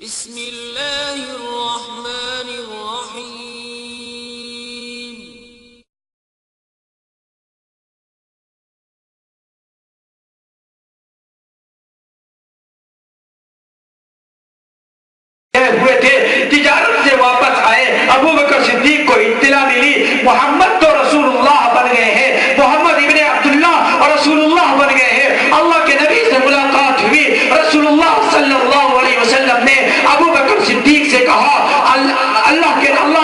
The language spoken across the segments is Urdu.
بسم اللہ الرحمن الرحیم۔ ہوئے تھے، تجارت سے واپس آئے، ابو بکر صدیق کو اطلاع ملی محمد تو رسول اللہ بن گئے ہیں، محمد ابن عبداللہ اور رسول اللہ بن گئے ہیں۔ اللہ کے نبی سے ملاقات ہوئی، رسول اللہ صلی اللہ علیہ وسلم نے ابو بکر صدیق سے کہا اللہ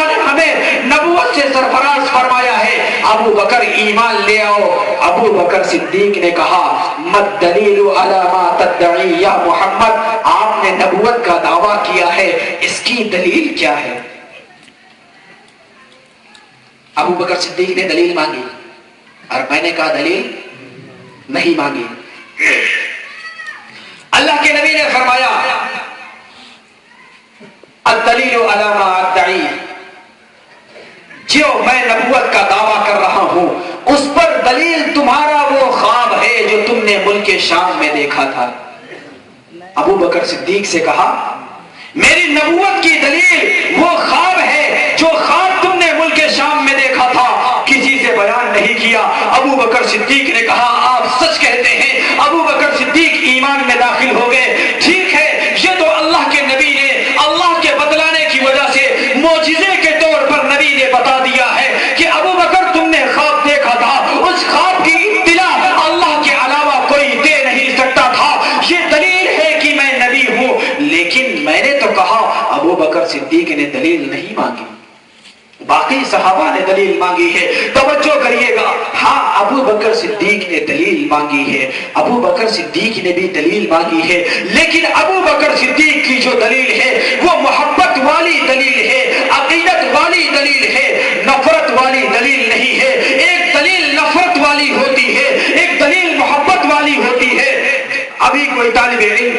نے ہمیں نبوت سے سرفراز فرمایا ہے، ابو بکر ایمان لے آؤ۔ ابو بکر صدیق نے کہا مد دلیل علی ما تدعی یا محمد، آپ نے نبوت کا دعویٰ کیا ہے، اس کی دلیل کیا ہے؟ ابو بکر صدیق نے دلیل مانگی اور میں نے کہا دلیل نہیں مانگی۔ اللہ کے نبی نے فرمایا الدلیل علی ما ادعی، جو میں نبوت کا دعویٰ کر رہا ہوں اس پر دلیل تمہارا وہ خواب ہے جو تم نے ملک شام میں دیکھا تھا۔ ابو بکر صدیق سے کہا میری نبوت کی دلیل وہ خواب ہے جو خواب تم نے ملک شام میں دیکھا تھا، کسی سے بیان نہیں کیا۔ ابو بکر صدیق نے کہا آپ سچ کہتے ہیں۔ ابو بکر صدیق ایمان میں داخل ہو گئے۔ ٹھیک ہے، یہ تو اللہ کے نبی نے اللہ کے بتلانے کی وجہ سے معجزے کے طور پر نبی نے بتا دیا ہے کہ ابو بکر تم نے خواب دیکھا تھا، اس خواب کی اطلاع اللہ کے علاوہ کوئی دے نہیں سکتا تھا، یہ دلیل ہے کہ میں نبی ہوں۔ لیکن میں نے تو کہا، ابو بکر صدیق نے دلیل نہیں مانگی، باقی صحابہ نے دلیل مانگی ہے۔ توجہ کریے گا، ہاں ابو بکر صدیق نے دلیل مانگی ہے، ابو بکر صدیق نے بھی دلیل مانگی ہے، لیکن ابو بکر صدیق کی جو دلیل ہے وہ محبت والی دلیل ہے، عقیدت والی دلیل ہے، نفرت والی دلیل نہیں ہے۔ ایک دلیل نفرت والی ہوتی ہے، ایک دلیل محبت والی ہوتی ہے۔ ابھی کوئی طالب علم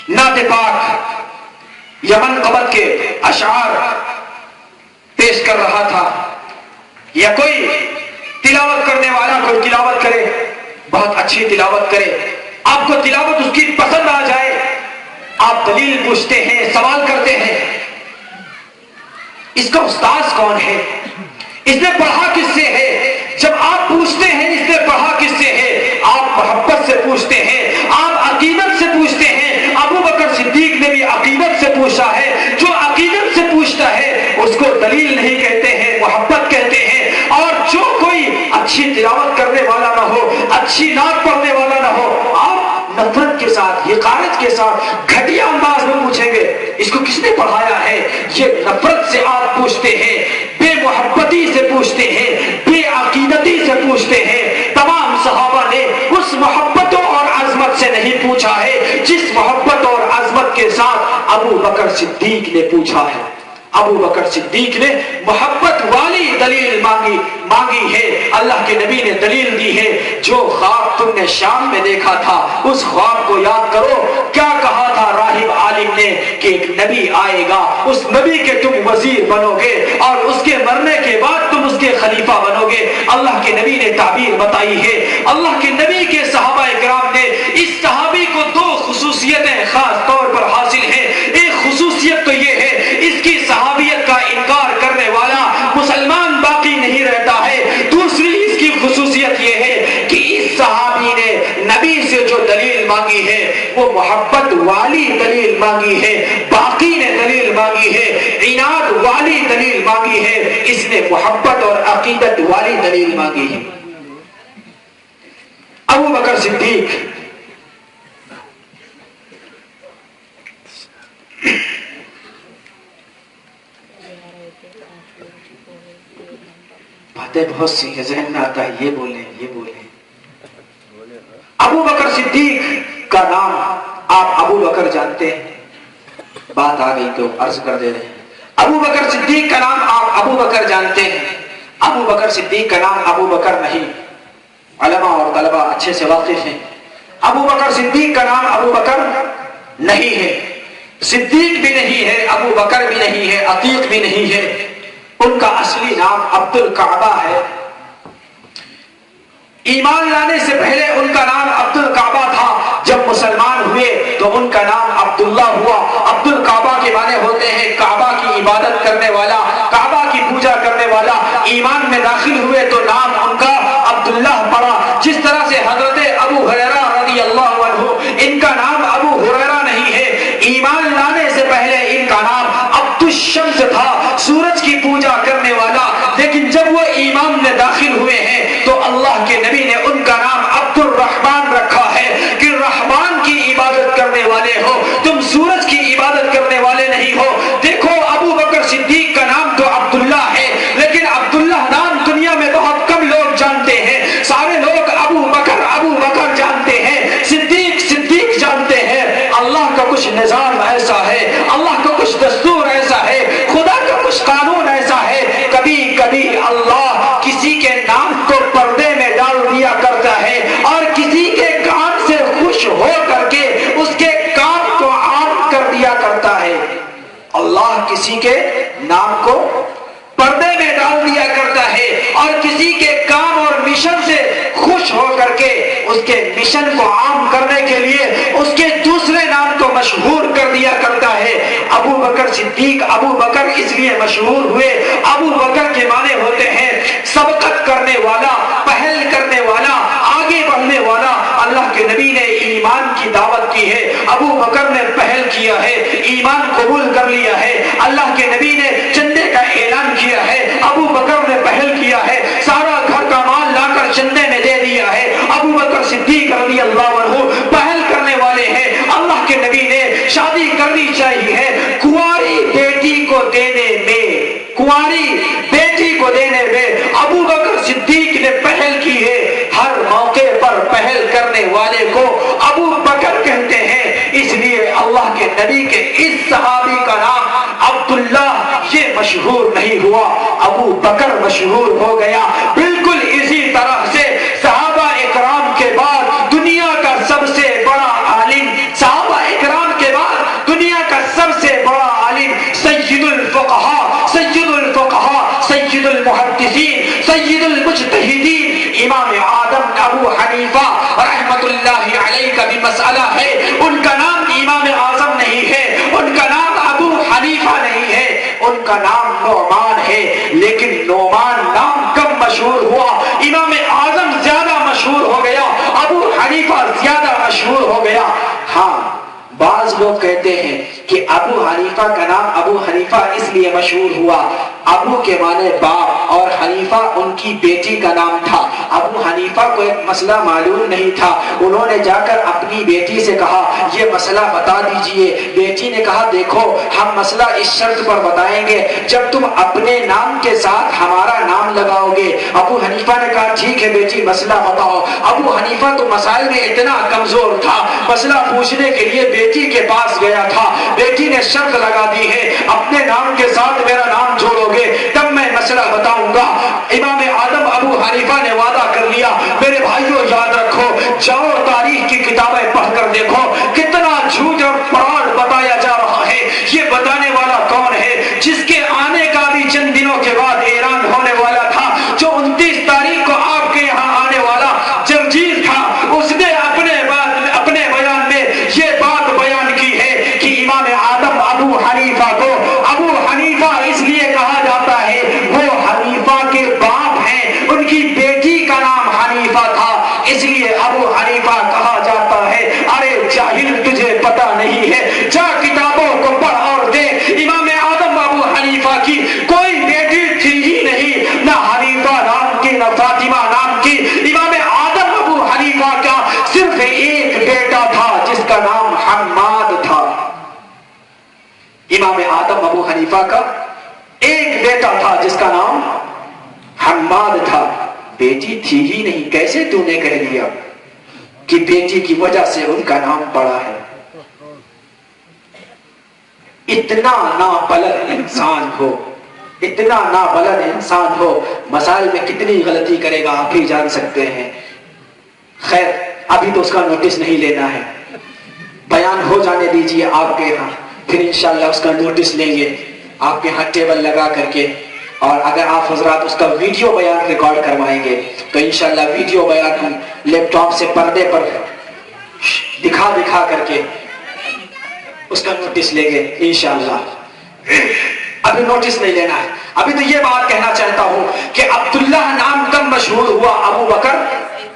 نعت پاک یمن قبط کے اشعار پیش کر رہا تھا، یا کوئی تلاوت کرنے والا کوئی تلاوت کرے، بہت اچھی تلاوت کرے، آپ کو تلاوت اس کی پسند آ جائے، آپ دلیل پوچھتے ہیں، سوال کرتے ہیں اس کا استاذ کون ہے، اس نے پڑھا کس سے ہے؟ جب آپ پوچھتے ہیں اس نے پڑھا کس سے ہے، آپ محبت سے پوچھتے ہیں، آپ عقیدت سے پوچھتے ہیں۔ ابو بکر صدیق نے بھی عقیدت سے پوچھا ہے۔ جو عقیدت سے پوچھتا ہے اس کو دلیل نہیں کہتے ہیں، محبت کہتے ہیں۔ اور جو کوئی اچھی تلاوت کرنے والا نہ ہو، اچھی نعت پڑھنے والا نہ ہو، آپ نفرت کے ساتھ، حقارت کے ساتھ، گھٹیا انداز میں پوچھیں گے اس کو کس نے پڑھایا ہے؟ یہ نفرت سے آپ پوچھتے ہیں، بے محبتی سے پوچھتے ہیں، بے عقیدتی سے پوچھتے ہیں۔ تمام صحابہ نے اس محبت اور عظمت سے نہیں پوچھا ہے جس محبت اور عظمت کے ساتھ ابو بکر صدیق نے پوچھا ہے۔ ابو بکر صدیق نے محبت والی دلیل مانگی ہے۔ اللہ کے نبی نے دلیل دی ہے، جو خواب تم نے شام میں دیکھا تھا اس خواب کو یاد کرو۔ کیا کہا تھا راہب عالم نے کہ ایک نبی آئے گا، اس نبی کے تم وزیر بنو گے اور اس کے مرنے کے بعد تم اس کے خلیفہ بنو گے۔ اللہ کے نبی نے تعبیر بتائی ہے۔ اللہ کے نبی کے صحابہ اکرام نے اس صحابی کو دو خصوصیتیں خاص طور پر حاصل ہیں۔ ایک خصوصیت تو یہ ہے اس کی صحابیت کا انکار کرنے والا مسلمان باقی نہیں رہتا ہے۔ دوسری اس کی خصوصیت یہ ہے کہ اس صحابی نے نبی سے جو دلیل مانگی ہے وہ محبت والی دلیل مانگی ہے، باقی نے دلیل مانگی ہے عناد والی دلیل مانگی ہے، اس نے محبت اور عقیدت والی دلیل مانگی ہے۔ ابو بکر صدیق باتیں بہت سی ہیں، ذہن میں آتا ہے یہ بولیں یہ بولیں۔ ابو بکر صدیق کا نام آپ ابو بکر جانتے ہیں، بات آ گئی تو عرض کر دے رہے ہیں۔ ابو بکر صدیق کا نام آپ ابو بکر جانتے ہیں، ابو بکر صدیق کا نام ابو بکر نہیں، علماء اور طلبہ اچھے سے واقف ہیں۔ ابو بکر صدیق کا نام ابو بکر نہیں ہے، صدیق بھی نہیں ہے، ابو بکر بھی نہیں ہے، عتیق بھی نہیں ہے۔ ان کا اصلی نام عبد الکعبہ ہے۔ ایمان لانے سے پہلے ان کا نام عبد الکعبہ تھا، جب مسلمان ہوئے تو ان کا نام عبداللہ ہوا۔ کرنے والا، کعبہ کی پوجا کرنے والا، ایمان میں داخل ہوئے تو نام ان کا عبداللہ پڑا. جس طرح سے حضرت ابو ہریرہ رضی اللہ عنہ، ان کا نام ابو ہریرہ نہیں ہے، ایمان لانے سے پہلے ان کا نام عبد الشمس تھا، سورج کی پوجا کرنے والا. لیکن جب وہ ایمان میں داخل ہوئے ہیں تو اللہ کے نبی نے ان کا نام عبد الرحمن رکھا ہے کہ رحمان کی عبادت کرنے والے ہو، تم سورج کی عبادت کرنے والے نہیں ہو. دیکھو ابو بکر صدیق کا نام تو عبداللہ ہے، لیکن عبداللہ نام دنیا میں بہت کم لوگ جانتے ہیں. سارے لوگ ابو بکر جانتے ہیں، صدیق جانتے ہیں. اللہ کا کچھ نظام ایسا ہے، اللہ کا کچھ دستور ایسا ہے، خدا کا کچھ قانون ایسا ہے. کبھی کبھی اللہ کسی کے نام کو پردے میں ڈال دیا کرتا ہے اور کسی کے کام سے خوش ہو کر کے اس کے کام کو عام کر دیا کرتا ہے. اللہ کسی کے نام کو پردے میں ڈال دیا کرتا ہے اور کسی کے کام اور مشن سے خوش ہو کر کے اس کے مشن کو عام کرنے کے لیے اس کے دوسرے نام کو مشہور کر دیا کرتا ہے. ابو بکر صدیق ابو بکر اس لیے مشہور ہوئے. ابو بکر کے معنی ہوتے ہیں سبقت کرنے والا، پہل کرنے والا، آگے بڑھنے والا. اللہ کے نبی نے ایمان کی دعوت کی ہے، ابو بکر نے پہل کیا ہے، ایمان قبول کر لیا ہے. اللہ کے نبی نے چندے کا اعلان کیا ہے، ابو بکر نے پہل کیا ہے، سارا گھر کا مال لا کر چندے میں دے دیا ہے. ابو بکر صدیق رضی اللہ عنہ پہل کرنے والے ہیں. اللہ کے نبی نے شادی کرنی چاہیے کنواری بیٹی کو دینے میں ابو بکر صدیق نے پہل کی ہے. ہر موقع پر پہل کرنے والے کو ابو بکر کہتے ہیں. اس لیے اللہ کے نبی کے اس صحابی کا نام عبداللہ یہ مشہور نہیں ہوا، ابو بکر مشہور ہو گیا. بالکل اسی طرح سے صحابہ اکرام کے بعد دنیا کا سب سے بڑا عالم، صحابہ اکرام کے بعد دنیا کا سب سے بڑا عالم، سید الفقہاء، سید المحدثین، سید المجتہدین، امام اعظم ابو حنیفہ رحمت اللہ علیہ کا بھی مسئلہ ہے. ان کا نام امام اعظم نہیں ہے، ان کا نام ابو حنیفہ نہیں ہے، ان کا نام نعمان ہے. لیکن نعمان نام کم مشہور ہوا، امام اعظم زیادہ مشہور ہو گیا، ابو حنیفہ زیادہ مشہور ہو گیا. ہاں بعض لوگ کہتے ہیں کہ ابو حنیفہ کا نام ابو حنیفہ اس لیے مشہور ہوا، ابو کے معنی باپ اور حنیفہ ان کی بیٹی کا نام تھا. ابو حنیفہ کو ایک مسئلہ معلوم نہیں تھا، انہوں نے جا کر اپنی بیٹی سے کہا یہ مسئلہ بتا دیجئے. بیٹی نے کہا دیکھو ہم مسئلہ اس شرط پر بتائیں گے جب تم اپنے نام کے ساتھ ہمارا نام لگاؤ گے. ابو حنیفہ نے کہا ٹھیک ہے بیٹی مسئلہ بتاؤ. ابو حنیفہ تو مسائل میں اتنا کمزور تھا، مسئلہ پوچھنے کے لیے بیٹی کے پاس گیا تھا. بیٹی نے شرط لگا دی ہے اپنے نام کے ساتھ میرا نام جوڑو گے تب میں مسئلہ بتاؤں گا. امام اعظم ابو حنیفہ نے وعدہ کر لیا. میرے بھائیوں یاد رکھو، جاؤ تاریخ کی کتابیں پڑھ کر دیکھو کتنا جھوٹ اور فراڈ بتایا جا رہا ہے. یہ بتانے والا کون ہے جس کے آنے کا بھی چند دنوں کے بعد اعلان ہونے والا تھا، جو 29 تاریخ کو آپ کے یہاں آنے والا جرجیل تھا، اس نے اپنے بیان میں یہ بات بیان کی ہے کہ امام اعظم ابو حنیفہ کو ابو حنیفہ اس لیے کہا جاتا ہے وہ حنیفہ کے باپ ہیں، ان کی بیٹی کا نام حنیفہ تھا اس لیے ابو حنیفہ کہا جاتا ہے. ارے جاہل تجھے پتہ نہیں ہے، جا کتابوں کو پڑھ اور دیکھ. امام اعظم ابو حنیفہ کی کوئی بیٹی تھی ہی نہیں، نہ حنیفہ نام کی نہ فاطمہ نام کی. امام اعظم ابو حنیفہ کا صرف ایک بیٹا تھا جس کا نام حماد تھا. امام اعظم ابو حنیفہ کا ایک بیٹا تھا جس کا نام حماد تھا، بیٹی تھی ہی نہیں. کیسے تو نے کہہ دیا کہ بیٹی کی وجہ سے ان کا نام پڑا ہے؟ اتنا نابلد انسان ہو، اتنا نابلد انسان ہو، مسائل میں کتنی غلطی کرے گا آپ ہی جان سکتے ہیں. خیر ابھی تو اس کا نوٹس نہیں لینا ہے، بیان ہو جانے دیجئے آپ کے یہاں، پھر انشاءاللہ اس کا نوٹس لیں گے آپ کے ہاں ٹیبل لگا کر کے. اور اگر آپ حضرات اس کا ویڈیو بیان ریکارڈ کروائیں گے تو انشاءاللہ ویڈیو بیان ہم لیپ ٹاپ سے پردے پر دکھا کر کے اس کا نوٹس لیں گے انشاءاللہ. ابھی نوٹس نہیں لینا ہے. ابھی تو یہ بات کہنا چاہتا ہوں کہ عبداللہ نام کم مشہور ہوا، ابو بکر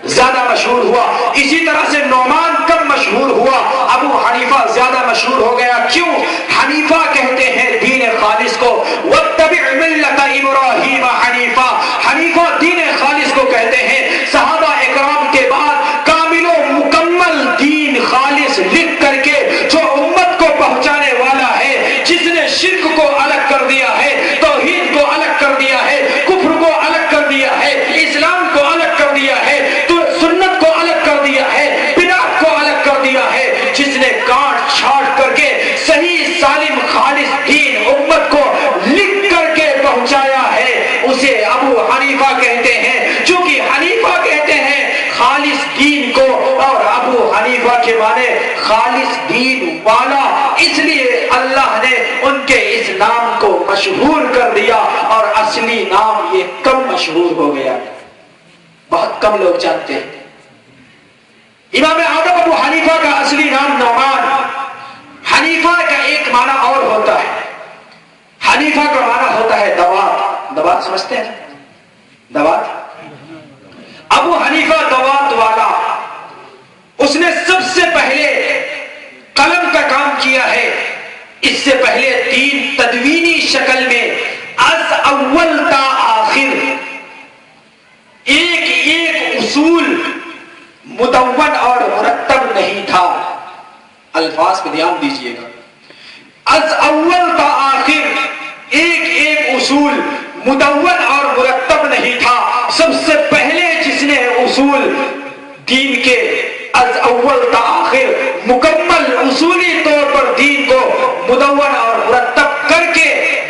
زیادہ مشہور ہوا. اسی طرح سے نعمان کم مشہور ہوا، ابو حنیفہ زیادہ مشہور ہو گیا. کیوں؟ حنیفہ کہتے ہیں دین خالص کو، واتبع ملت ابراہیم حنیفہ. حنیفہ دین خالص کو کہتے ہیں. صحابہ اکرام کے بعد کامل و مکمل دین خالص لکھ کر کے جو امت کو پہنچانے والا ہے، جس نے شرک کو الگ کر دیا ہے، توحید کو الگ کر دیا ہے، کفر کو الگ کر دیا ہے، اسلام کو الگ کر دیا ہے، تو سنت کو الگ کر دیا ہے، بدعت کو الگ کر دیا ہے، جس نے کاٹ چھاٹ کر کے صحیح سالم خالص دین امت کو لکھ کر کے پہنچایا ہے، اسے ابو حنیفہ کہتے ہیں. چونکہ حنیفہ کہتے ہیں خالص دین کو، اور ابو حنیفہ کے معنی خالص دین والا، اس لیے اللہ نے ان کے اس نام کو مشہور کر دیا اور اصلی نام یہ کم مشہور ہو گیا، بہت کم لوگ جانتے ہیں. امام اعظم ابو حنیفہ کا اصلی نام نعمان. حنیفہ کا ایک معنی اور ہوتا ہے، حنیفہ کا معنی ہوتا ہے دوات. دوات سمجھتے ہیں؟ دوات. ابو حنیفہ دوات والا. اس نے سب سے پہلے قلم کا کام کیا ہے. اس سے پہلے تین تدوینی شکل میں از اول تا آخر ایک ایک اصول مدون اور مرتب نہیں تھا. الفاظ پہ دھیان دیجئے گا. از اول تا آخر ایک ایک اصول مدون اور مرتب نہیں تھا. سب سے پہلے جس نے اصول دین کے از اول تا آخر مکمل اصولی طور پر دین کو مدون اور مرتب کر کے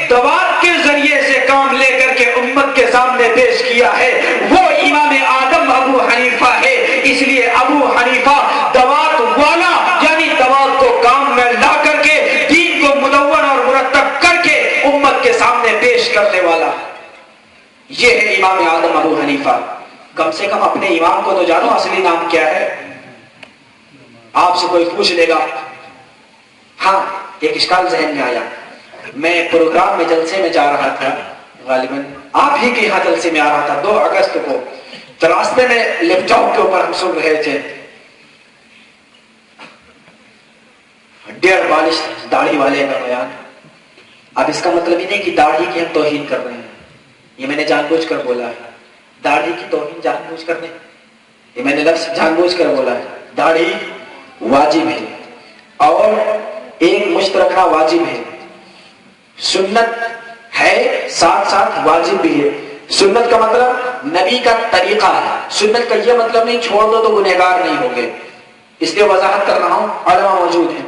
دوات کے ذریعے سے کام لے کر کے امت کے سامنے پیش کیا ہے، وہ امام آدم ابو حنیفہ ہے. اس لیے ابو حنیفہ دوات والا، یعنی دوات کو کام میں لا کر کے دین کو مدون اور مرتب کر کے امت کے سامنے پیش کرنے والا. یہ ہے امام آدم ابو حنیفہ. کم سے کم اپنے امام کو تو جانو اصلی نام کیا ہے. آپ سے کوئی پوچھ لے گا. ہاں ایک اشکال ذہن میں آیا. میں پروگرام میں جلسے میں جا رہا تھا، غالباً آپ ہی کے یہاں جلسے میں آ رہا تھا 2 اگست کو. تو راستے میں لیپ ٹاپ کے اوپر ہم سن رہے تھے ڈیڑھ بالش داڑھی والے کا بیان. اب اس کا مطلب ہی نہیں کہ داڑھی کی ہم توہین کر رہے ہیں، یہ میں نے جان بوجھ کر بولا ہے. داڑھی کی توہین جان بوجھ کر نہیں، یہ میں نے لفظ جان بوجھ کر بولا ہے. داڑھی واجب ہے اور ایک مشت رکھنا واجب ہے، سنت ہے ساتھ ساتھ واجب بھی ہے. سنت کا مطلب نبی کا طریقہ ہے. سنت کا یہ مطلب نہیں چھوڑ دو تو گنہگار نہیں ہوگے، اس لیے وضاحت کر رہا ہوں، علماء موجود ہیں.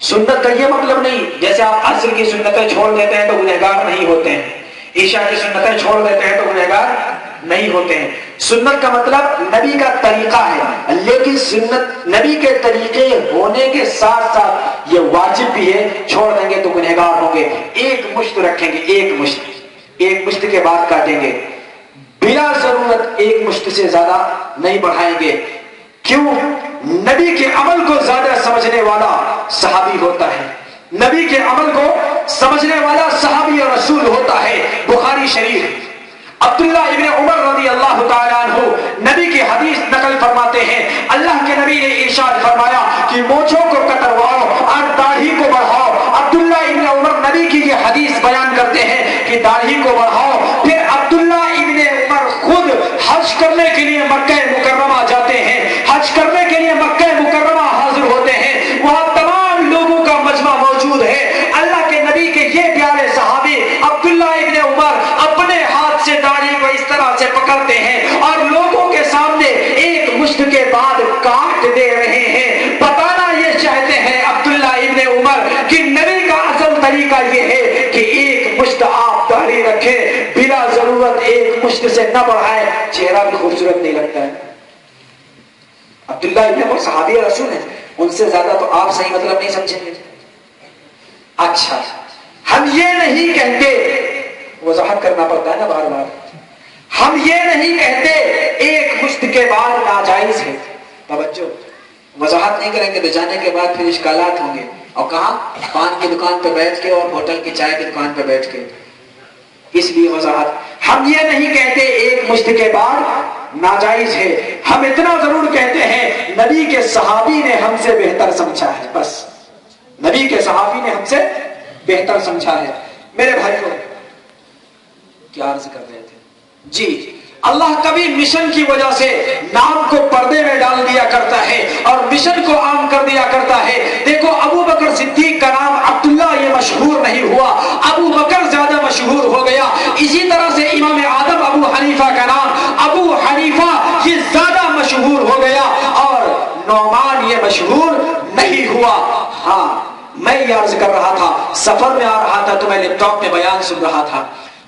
سنت کا یہ مطلب نہیں جیسے آپ عصر کی سنتیں چھوڑ دیتے ہیں تو گنہگار نہیں ہوتے ہیں، عشاء کی سنتیں چھوڑ دیتے ہیں تو گنہگار نہیں ہوتے ہیں. سنت کا مطلب نبی کا طریقہ ہے، لیکن سنت نبی کے طریقے ہونے کے ساتھ ساتھ یہ واجب بھی ہے. چھوڑ دیں گے تو گنہگار ہوں گے. ایک مشت رکھیں گے، ایک مشت کے بعد کاٹیں گے، بلا ضرورت ایک مشت سے زیادہ نہیں بڑھائیں گے. کیوں؟ نبی کے عمل کو زیادہ سمجھنے والا صحابی ہوتا ہے، نبی کے عمل کو سمجھنے والا صحابی اور رسول ہوتا ہے. بخاری شریف عبداللہ ابن عمر رضی اللہ تعالیٰ عنہ نبی کی حدیث نقل فرماتے ہیں، اللہ کے نبی نے ارشاد فرمایا کہ مونچھوں کو کترواؤ اور داڑھی کو بڑھاؤ. عبداللہ ابن عمر نبی کی یہ حدیث بیان کرتے ہیں کہ داڑھی کو بڑھاؤ. پھر عبداللہ ابن عمر خود حج کرنے کے لیے مکہ مکرمہ جاتے ہیں، حج کرنے کے لیے مکہ مکرمہ حاضر ہوتے ہیں. وہاں تمام لوگوں کا مجمع موجود ہے. اللہ کے نبی کے یہ پیارے صحابی عبداللہ ابن عمر اپنے ہاتھ سے داڑھی کو اس طرح سے پکڑتے ہیں اور لوگوں کے سامنے ایک مشت کے بعد کاٹ دے رہے ہیں. بتانا یہ چاہتے ہیں عبداللہ ابن عمر کہ نبی کا اصل طریقہ یہ ہے کہ ایک مشت آپ داڑھی رکھیں، بلا ضرورت ایک مشت سے نہ بڑھائیں، چہرہ بھی خوبصورت نہیں لگتا ہے. عبداللہ ابن عمر صحابی رسول ہیں، ان سے زیادہ تو آپ صحیح مطلب نہیں سمجھیں گے. اچھا ہم یہ نہیں کہتے، وضاحت کرنا پڑتا ہے نا بار بار، ہم یہ نہیں کہتے ایک مشت کے بعد ناجائز ہے. توجہ، وضاحت نہیں کریں گے تو جانے کے بعد پھر اشکالات ہوں گے. اور کہاں؟ پان کی دکان پہ بیٹھ کے اور ہوٹل کی چائے کی دکان پہ بیٹھ کے. اس لیے وضاحت, ہم یہ نہیں کہتے ایک مشت کے بعد ناجائز ہے, ہم اتنا ضرور کہتے ہیں نبی کے صحابی نے ہم سے بہتر سمجھا ہے, بس نبی کے صحابی نے ہم سے بہتر سمجھا ہے. میرے بھائیوں, کیا عرض کر رہے تھے؟ جی, اللہ کبھی مشن کی وجہ سے نام کو پردے میں ڈال دیا کرتا ہے اور مشن کو عام کر دیا کرتا ہے. دیکھو ابو بکر صدیق کا نام عبداللہ یہ مشہور نہیں ہوا, ابو بکر زیادہ مشہور ہو گیا. اسی طرح سے امام اعظم ابو حنیفہ کا نام ابو حنیفہ یہ زیادہ مشہور ہو گیا اور نعمان یہ مشہور نہیں ہوا. ہاں, میں یہ عرض کر رہا تھا, سفر میں آ رہا تھا تو میں لیپ ٹاپ میں بیان سن رہا تھا.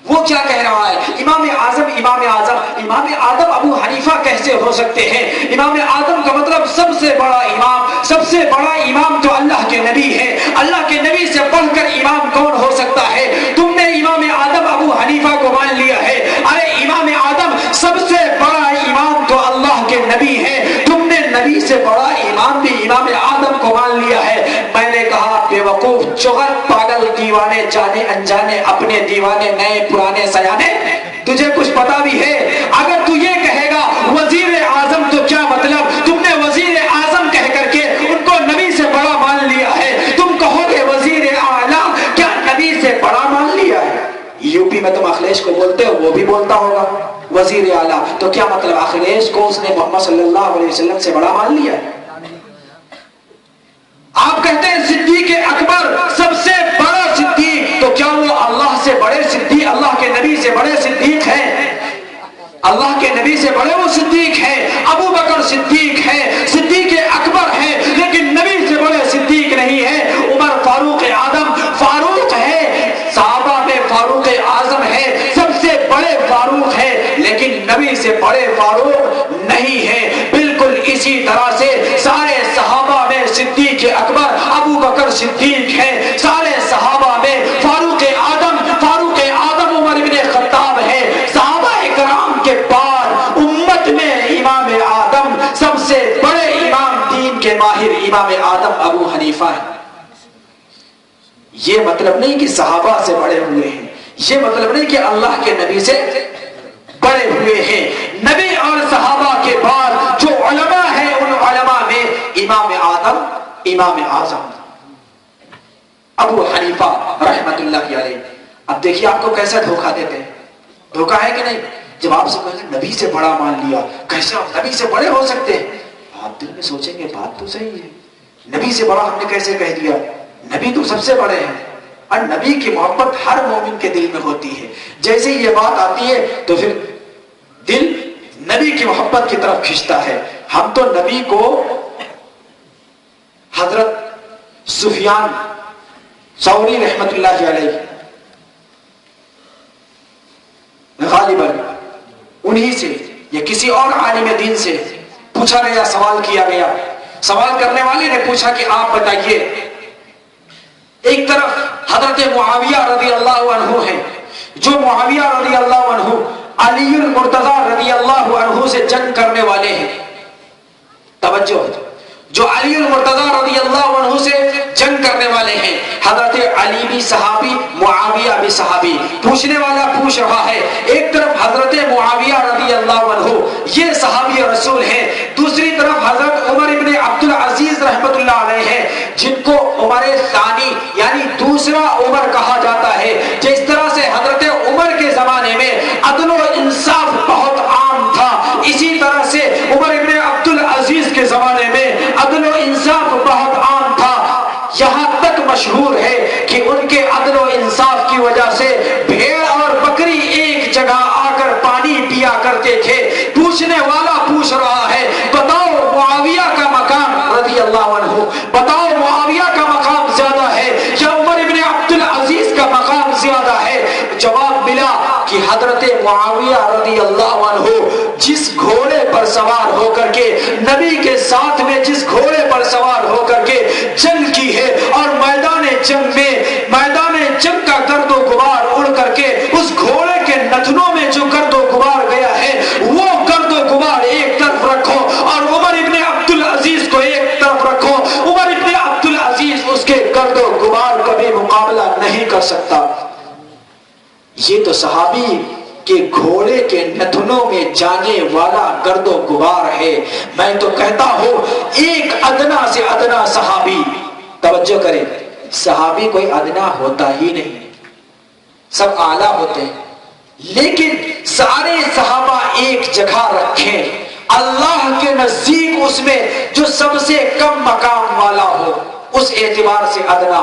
وہ کیا کہہ رہا ہے؟ امام اعظم ابو حنیفہ کیسے ہو سکتے ہیں؟ امام اعظم کا مطلب سب سے بڑا امام, سب سے بڑا امام تو اللہ کے نبی ہے. اللہ کے نبی سے بڑھ کر امام کون ہو سکتا ہے؟ تم نے امام اعظم ابو حنیفہ کو مان لیا ہے. ارے امام اعظم سب سے بڑا امام تو اللہ کے نبی ہے, تم نے نبی سے بڑا امام بھی امام اعظم کو مان لیا ہے. میں نے کہا بے وقوف, چغل, پاگل, دیوانے, جانے انجانے, اپنے دیوانے, نئے پرانے سیانے, تجھے کچھ پتا بھی ہے؟ اگر تو یہ کہے گا وزیر اعظم تو کیا مطلب, تم نے وزیر اعظم کہہ کر کے ان کو نبی سے بڑا مان لیا ہے. تم کہو گے وزیر اعلیٰ, کیا نبی سے بڑا مان لیا ہے؟ یو پی میں تم اکھلیش کو بولتے ہو, وہ بھی بولتا ہوگا وزیر اعلیٰ, تو کیا مطلب اکھلیش کو اس نے محمد صلی اللہ علیہ وسلم سے بڑا مان لیا ہے؟ آپ کہتے ہیں صدیق اکبر سب سے بڑا صدیق, تو کیا وہ اللہ سے بڑے صدیق, اللہ کے نبی سے بڑے صدیق ہیں؟ اللہ کے نبی سے بڑے وہ صدیق ہیں. ابو بکر صدیق ہے, صدیق اکبر ہے, لیکن نبی سے بڑے صدیق نہیں ہے. عمر فاروق اعظم فاروق ہے, صحابہ میں فاروق اعظم ہے, سب سے بڑے فاروق ہے, لیکن نبی سے بڑے فاروق نہیں ہے. بالکل اسی طرح سے سارے صحابہ میں صدیق اکبر ابو بکر صدیق ہے, سارے صحابہ میں فاروق اعظم عمر بن خطاب ہے. صحابہ کرام کے بعد امت میں امام اعظم سب سے بڑے امام, دین کے ماہر امام اعظم ابو حنیفہ ہے. یہ مطلب نہیں کہ صحابہ سے بڑے ہوئے ہیں, یہ مطلب نہیں کہ اللہ کے نبی سے بڑے ہوئے ہیں. نبی اور صحابہ کے بعد جو علماء ہیں ان علماء میں امام اعظم ابو حنیفہ رحمت اللہ علیہ. اب دیکھیے آپ کو کیسا دھوکہ دیتے ہیں, دھوکہ ہے کہ نہیں؟ جب آپ سے کہیں نبی سے بڑا مان لیا, کیسے آپ نبی سے بڑے ہو سکتے ہیں؟ آپ دل میں سوچیں گے بات تو صحیح ہے, نبی سے بڑا ہم نے کیسے کہہ دیا؟ نبی تو سب سے بڑے ہیں, اور نبی کی محبت ہر مومن کے دل میں ہوتی ہے. جیسے یہ بات آتی ہے تو پھر دل نبی کی محبت کی طرف کھنچتا ہے. ہم تو نبی کو حضرت سفیان ثوری رحمت اللہ علیہ غالباً انہی سے یا کسی اور عالم دین سے پوچھا گیا, سوال کیا گیا. سوال کرنے والے نے پوچھا کہ آپ بتائیے, ایک طرف حضرت معاویہ رضی اللہ عنہ ہیں, جو معاویہ رضی اللہ عنہ علی المرتضی رضی اللہ عنہ سے جنگ کرنے والے ہیں. توجہ, جو علی المرتضی رضی اللہ عنہ سے جنگ کرنے والے ہیں. حضرت علی بھی صحابی, معاویہ بھی صحابی. پوچھنے والا پوچھ رہا ہے, ایک طرف حضرت معاویہ رضی اللہ عنہ یہ صحابی رسول ہیں, دوسری طرف حضرت عمر ابن عبد العزیز رحمت اللہ علیہ ہیں, جن کو عمر ثانی یعنی دوسرا عمر کہا جاتا ہے. جس طرح سے حضرت عمر کے زمانے میں عدل و انصاف بہت عام تھا, اسی طرح سے عمر ابن عبد العزیز کے زمانے میں عدل و انصاف بہت عام تھا. یہاں تک مشہور ہے کہ ان کے عدل و انصاف کی وجہ سے بھیڑ اور بکری ایک جگہ آ کر پانی پیا کرتے تھے. پوچھنے والا پوچھ رہا ہے, بتاؤ معاویہ کا مقام رضی اللہ عنہ, بتاؤ معاویہ کا مقام زیادہ ہے یا عمر ابن عبد العزیز کا مقام زیادہ ہے؟ جواب ملا کہ حضرت معاویہ رضی اللہ عنہ جس گھوڑے پر سوار ہو کر کے نبی کے ساتھ میں جس گھوڑے پر سوار ہو کر کے جنگ کی ہے, اور میدان جنگ کا گرد و غبار اڑ کر کے اس گھوڑے کے نتنوں میں جو گرد و غبار گیا ہے, وہ گرد و غبار ایک طرف رکھو اور عمر ابن عبد العزیز کو ایک طرف رکھو. عمر ابن عبد العزیز اس کے گرد کر سکتا. یہ تو صحابی کہ گھوڑے کے نتنوں میں جانے والا گرد و غبار ہے. میں تو کہتا ہوں ایک ادنا سے ادنا صحابی، توجہ کریں، صحابی کوئی ادنا ہوتا ہی نہیں، سب اعلیٰ ہوتے ہیں، لیکن سارے صحابہ ایک جگہ رکھیں، اللہ کے نزدیک اس میں جو سب سے کم مقام والا ہو، اس اعتبار سے ادنا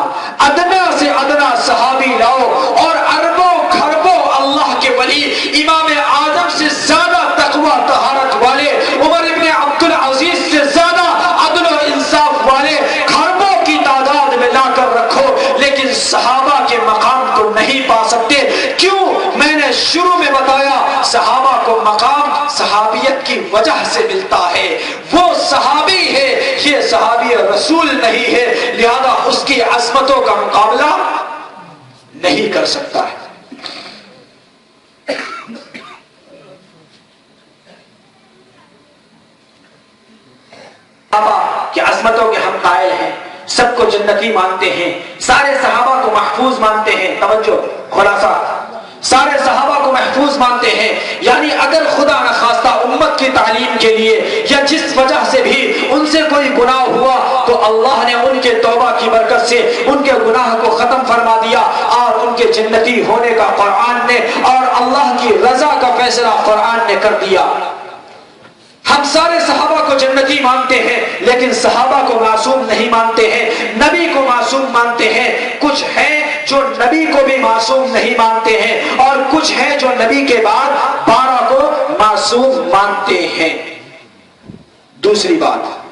سے ادنا صحابی لاؤ، اور اربوں خربوں اللہ کے ولی امام اعظم سے زیادہ تقوی طہارت والے، عمر ابن عبد العزیز سے زیادہ عدل و انصاف والے خربوں کی تعداد میں لا کر رکھو، لیکن صحابہ کے مقام کو نہیں پا سکتے. کیوں؟ میں نے شروع میں بتایا، صحابہ کو مقام صحابیت کی وجہ سے ملتا ہے، وہ صحابی ہے، یہ صحابی رسول نہیں ہے، لہذا اس کی عظمتوں کا مقابلہ نہیں کر سکتا ہے. صحابہ کی عظمتوں کے ہم قائل ہیں، سب کو جنتی مانتے ہیں، سارے صحابہ کو محفوظ مانتے ہیں. توجہ، خلاصہ، سارے صحابہ کو محفوظ مانتے ہیں. یعنی اگر خدا نخواستہ امت کی تعلیم کے لیے یا جس وجہ سے بھی ان سے کوئی گناہ ہوا تو اللہ نے ان کے توبہ کی برکت سے ان کے گناہ کو ختم فرما دیا اور ان کے جنتی ہونے کا قرآن نے اور اللہ کی رضا کا فیصلہ قرآن نے کر دیا. ہم سارے صحابہ کو جنتی مانتے ہیں، لیکن صحابہ کو معصوم نہیں مانتے ہیں، نبی کو معصوم مانتے ہیں. کچھ ہیں جو نبی کو بھی معصوم نہیں مانتے ہیں، اور کچھ ہیں جو نبی کے بعد 12 کو معصوم مانتے ہیں. دوسری بات،